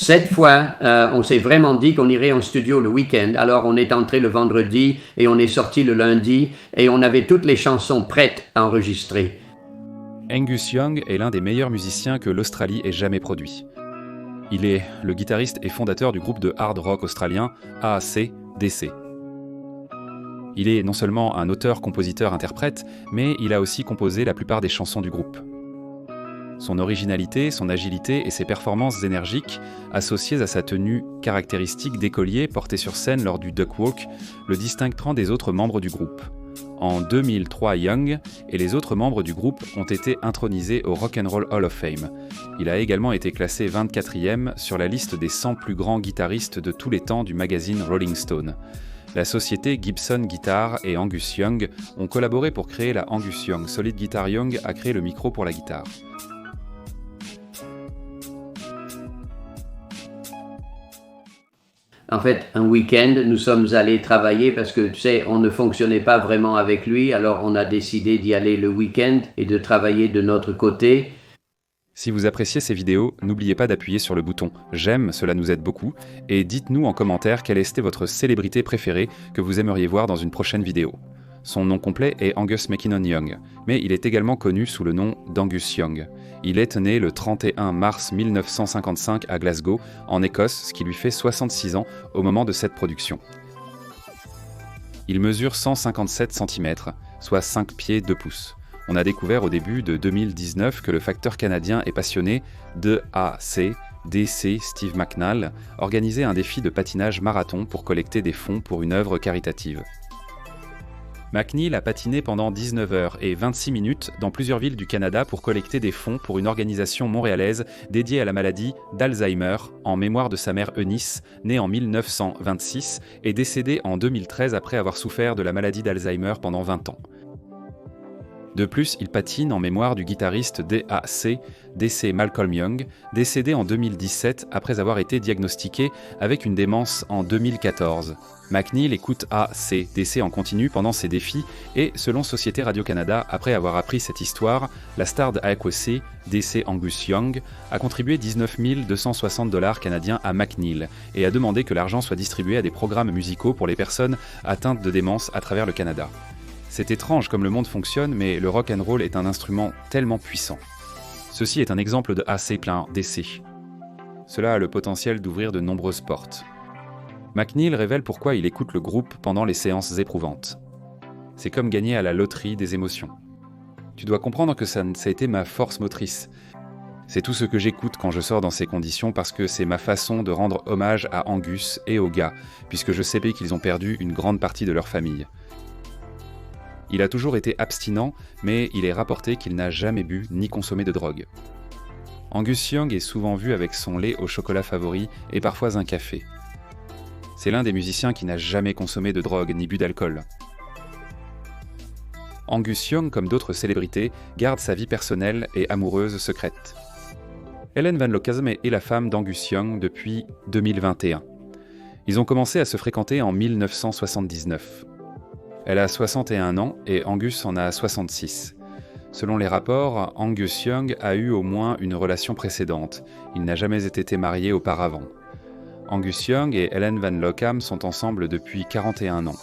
Cette fois, on s'est vraiment dit qu'on irait en studio le week-end. Alors on est entré le vendredi et on est sorti le lundi et on avait toutes les chansons prêtes à enregistrer. Angus Young est l'un des meilleurs musiciens que l'Australie ait jamais produit. Il est le guitariste et fondateur du groupe de hard rock australien AC/DC. Il est non seulement un auteur, compositeur, interprète, mais il a aussi composé la plupart des chansons du groupe. Son originalité, son agilité et ses performances énergiques, associées à sa tenue caractéristique d'écolier portée sur scène lors du Duck Walk, le distingueront des autres membres du groupe. En 2003, Young et les autres membres du groupe ont été intronisés au Rock and Roll Hall of Fame. Il a également été classé 24e sur la liste des 100 plus grands guitaristes de tous les temps du magazine Rolling Stone. La société Gibson Guitar et Angus Young ont collaboré pour créer la Angus Young. Solid Guitar Young a créé le micro pour la guitare. En fait, un week-end, nous sommes allés travailler parce que, tu sais, on ne fonctionnait pas vraiment avec lui. Alors, on a décidé d'y aller le week-end et de travailler de notre côté. Si vous appréciez ces vidéos, n'oubliez pas d'appuyer sur le bouton « J'aime », cela nous aide beaucoup, et dites-nous en commentaire quelle était votre célébrité préférée que vous aimeriez voir dans une prochaine vidéo. Son nom complet est Angus MacKinnon Young, mais il est également connu sous le nom d'Angus Young. Il est né le 31 mars 1955 à Glasgow, en Écosse, ce qui lui fait 66 ans au moment de cette production. Il mesure 157 cm, soit 5 pieds 2 pouces. On a découvert au début de 2019 que le facteur canadien et passionné de AC/DC Steve McNall organisait un défi de patinage marathon pour collecter des fonds pour une œuvre caritative. McNeil a patiné pendant 19 heures et 26 minutes dans plusieurs villes du Canada pour collecter des fonds pour une organisation montréalaise dédiée à la maladie d'Alzheimer en mémoire de sa mère Eunice, née en 1926 et décédée en 2013 après avoir souffert de la maladie d'Alzheimer pendant 20 ans. De plus, il patine en mémoire du guitariste d'AC/DC Malcolm Young, décédé en 2017 après avoir été diagnostiqué avec une démence en 2014. McNeil écoute AC/DC en continu pendant ses défis et, selon Société Radio-Canada, après avoir appris cette histoire, la star de AC/DC Angus Young a contribué 19 260 $ canadiens à McNeil et a demandé que l'argent soit distribué à des programmes musicaux pour les personnes atteintes de démence à travers le Canada. C'est étrange comme le monde fonctionne, mais le rock and roll est un instrument tellement puissant. Ceci est un exemple de AC/DC. Cela a le potentiel d'ouvrir de nombreuses portes. McNeil révèle pourquoi il écoute le groupe pendant les séances éprouvantes. C'est comme gagner à la loterie des émotions. Tu dois comprendre que ça a été ma force motrice. C'est tout ce que j'écoute quand je sors dans ces conditions parce que c'est ma façon de rendre hommage à Angus et aux gars, puisque je sais qu'ils ont perdu une grande partie de leur famille. Il a toujours été abstinent, mais il est rapporté qu'il n'a jamais bu ni consommé de drogue. Angus Young est souvent vu avec son lait au chocolat favori et parfois un café. C'est l'un des musiciens qui n'a jamais consommé de drogue ni bu d'alcool. Angus Young, comme d'autres célébrités, garde sa vie personnelle et amoureuse secrète. Ellen Van Lochasm est la femme d'Angus Young depuis 2021. Ils ont commencé à se fréquenter en 1979. Elle a 61 ans et Angus en a 66. Selon les rapports, Angus Young a eu au moins une relation précédente. Il n'a jamais été marié auparavant. Angus Young et Ellen Van Lochasm sont ensemble depuis 41 ans.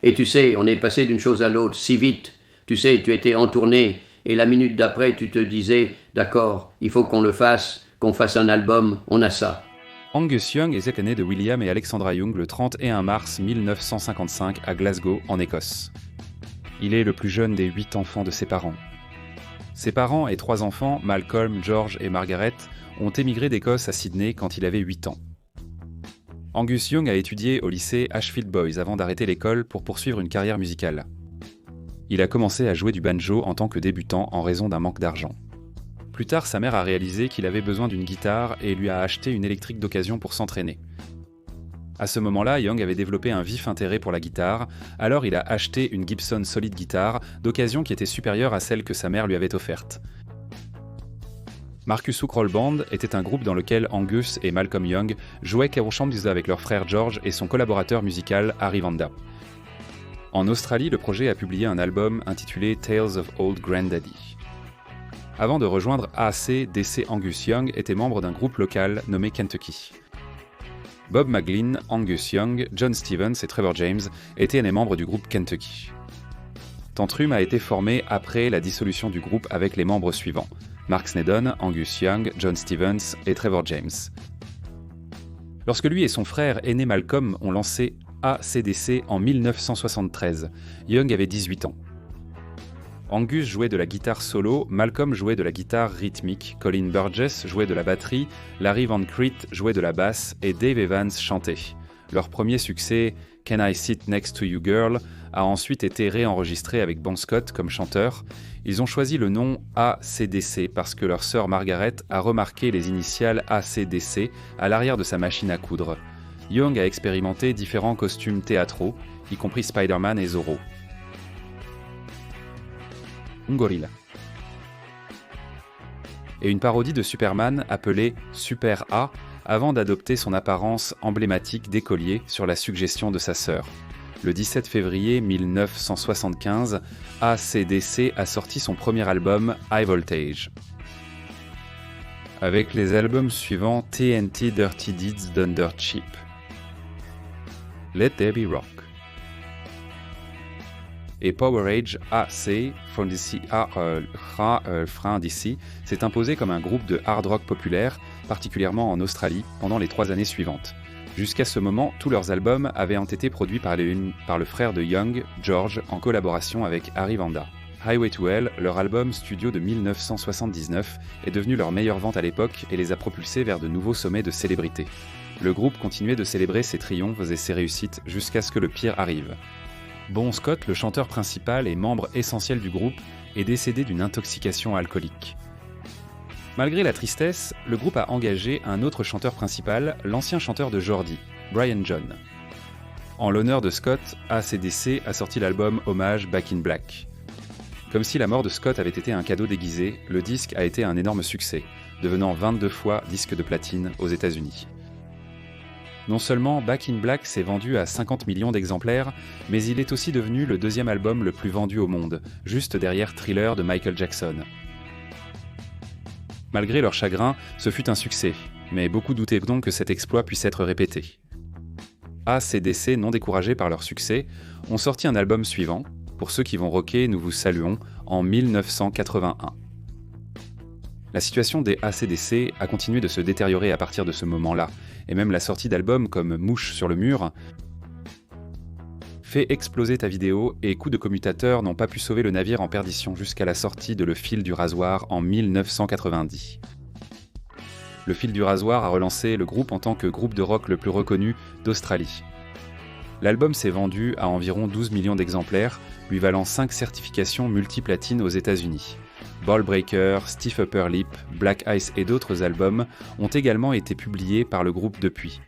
Et tu sais, on est passé d'une chose à l'autre si vite. Tu sais, tu étais en tournée et la minute d'après, tu te disais « D'accord, il faut qu'on fasse un album, on a ça ». Angus Young est né de William et Alexandra Young le 31 mars 1955 à Glasgow, en Écosse. Il est le plus jeune des 8 enfants de ses parents. Ses parents et 3 enfants, Malcolm, George et Margaret, ont émigré d'Écosse à Sydney quand il avait 8 ans. Angus Young a étudié au lycée Ashfield Boys avant d'arrêter l'école pour poursuivre une carrière musicale. Il a commencé à jouer du banjo en tant que débutant en raison d'un manque d'argent. Plus tard, sa mère a réalisé qu'il avait besoin d'une guitare et lui a acheté une électrique d'occasion pour s'entraîner. À ce moment-là, Young avait développé un vif intérêt pour la guitare, alors il a acheté une Gibson Solid Guitar d'occasion qui était supérieure à celle que sa mère lui avait offerte. Marcus Hook Roll Band était un groupe dans lequel Angus et Malcolm Young jouaient Keroshamdusa avec leur frère George et son collaborateur musical Harry Vanda. En Australie, le projet a publié un album intitulé Tales of Old Grandaddy. Avant de rejoindre AC/DC, Angus Young était membre d'un groupe local nommé Kentucky. Bob McGlynn, Angus Young, John Stevens et Trevor James étaient les membres du groupe Kentucky. Tantrum a été formé après la dissolution du groupe avec les membres suivants: Mark Sneddon, Angus Young, John Stevens et Trevor James. Lorsque lui et son frère aîné Malcolm ont lancé AC/DC en 1973, Young avait 18 ans. Angus jouait de la guitare solo, Malcolm jouait de la guitare rythmique, Colin Burgess jouait de la batterie, Larry Van Crete jouait de la basse et Dave Evans chantait. Leur premier succès, Can I Sit Next to You Girl, a ensuite été réenregistré avec Bon Scott comme chanteur. Ils ont choisi le nom AC/DC parce que leur sœur Margaret a remarqué les initiales AC/DC à l'arrière de sa machine à coudre. Young a expérimenté différents costumes théâtraux, y compris Spider-Man et Zorro. Un gorilla. Et une parodie de Superman appelée Super A, avant d'adopter son apparence emblématique d'écolier sur la suggestion de sa sœur. Le 17 février 1975, AC/DC a sorti son premier album High Voltage. Avec les albums suivants TNT Dirty Deeds Done Dirt Cheap, Let There Be Rock et Power Age AC from DC DC s'est imposé comme un groupe de hard rock populaire, particulièrement en Australie, pendant les 3 années suivantes. Jusqu'à ce moment, tous leurs albums avaient été produits par le frère de Young, George, en collaboration avec Harry Vanda. Highway to Hell, leur album studio de 1979, est devenu leur meilleure vente à l'époque et les a propulsés vers de nouveaux sommets de célébrité. Le groupe continuait de célébrer ses triomphes et ses réussites jusqu'à ce que le pire arrive. Bon Scott, le chanteur principal et membre essentiel du groupe, est décédé d'une intoxication alcoolique. Malgré la tristesse, le groupe a engagé un autre chanteur principal, l'ancien chanteur de Geordie, Brian John. En l'honneur de Scott, AC/DC a sorti l'album hommage Back in Black. Comme si la mort de Scott avait été un cadeau déguisé, le disque a été un énorme succès, devenant 22 fois disque de platine aux États-Unis. Non seulement Back in Black s'est vendu à 50 millions d'exemplaires, mais il est aussi devenu le 2e album le plus vendu au monde, juste derrière Thriller de Michael Jackson. Malgré leur chagrin, ce fut un succès, mais beaucoup doutaient donc que cet exploit puisse être répété. AC/DC, non découragés par leur succès, ont sorti un album suivant, Pour ceux qui vont rocker, nous vous saluons, en 1981. La situation des AC/DC a continué de se détériorer à partir de ce moment-là, et même la sortie d'albums comme Mouche sur le mur, Fais exploser ta vidéo et Coup de commutateur n'ont pas pu sauver le navire en perdition jusqu'à la sortie de Le Fil du Rasoir en 1990. Le Fil du Rasoir a relancé le groupe en tant que groupe de rock le plus reconnu d'Australie. L'album s'est vendu à environ 12 millions d'exemplaires, lui valant 5 certifications multiplatines aux États-Unis. Ball Breaker, Stiff Upper Lip, Black Ice et d'autres albums ont également été publiés par le groupe depuis.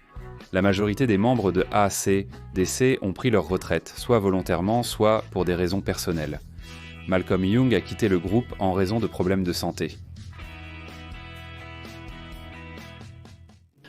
La majorité des membres de AC/DC ont pris leur retraite, soit volontairement, soit pour des raisons personnelles. Malcolm Young a quitté le groupe en raison de problèmes de santé.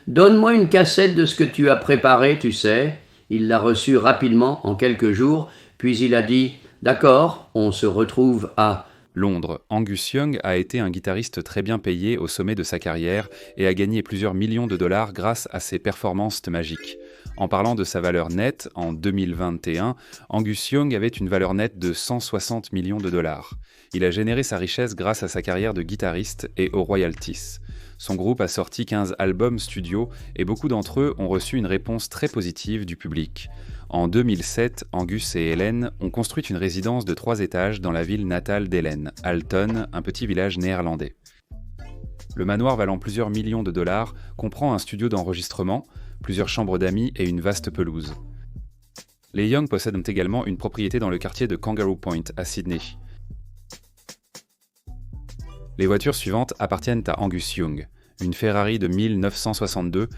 Donne-moi une cassette de ce que tu as préparé, tu sais. Il l'a reçue rapidement, en quelques jours, puis il a dit « D'accord, on se retrouve à… » Londres. Angus Young a été un guitariste très bien payé au sommet de sa carrière et a gagné plusieurs millions de dollars grâce à ses performances magiques. En parlant de sa valeur nette, en 2021, Angus Young avait une valeur nette de 160 millions de dollars. Il a généré sa richesse grâce à sa carrière de guitariste et aux royalties. Son groupe a sorti 15 albums studio et beaucoup d'entre eux ont reçu une réponse très positive du public. En 2007, Angus et Helen ont construit une résidence de 3 étages dans la ville natale d'Helen, Alton, un petit village néerlandais. Le manoir valant plusieurs millions de dollars comprend un studio d'enregistrement, plusieurs chambres d'amis et une vaste pelouse. Les Young possèdent également une propriété dans le quartier de Kangaroo Point, à Sydney. Les voitures suivantes appartiennent à Angus Young, une Ferrari de 1962,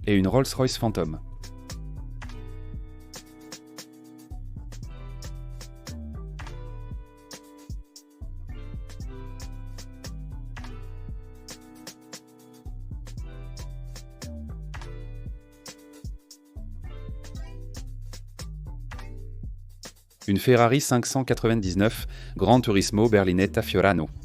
et une Rolls-Royce Phantom. Une Ferrari 599 Gran Turismo Berlinetta Fiorano.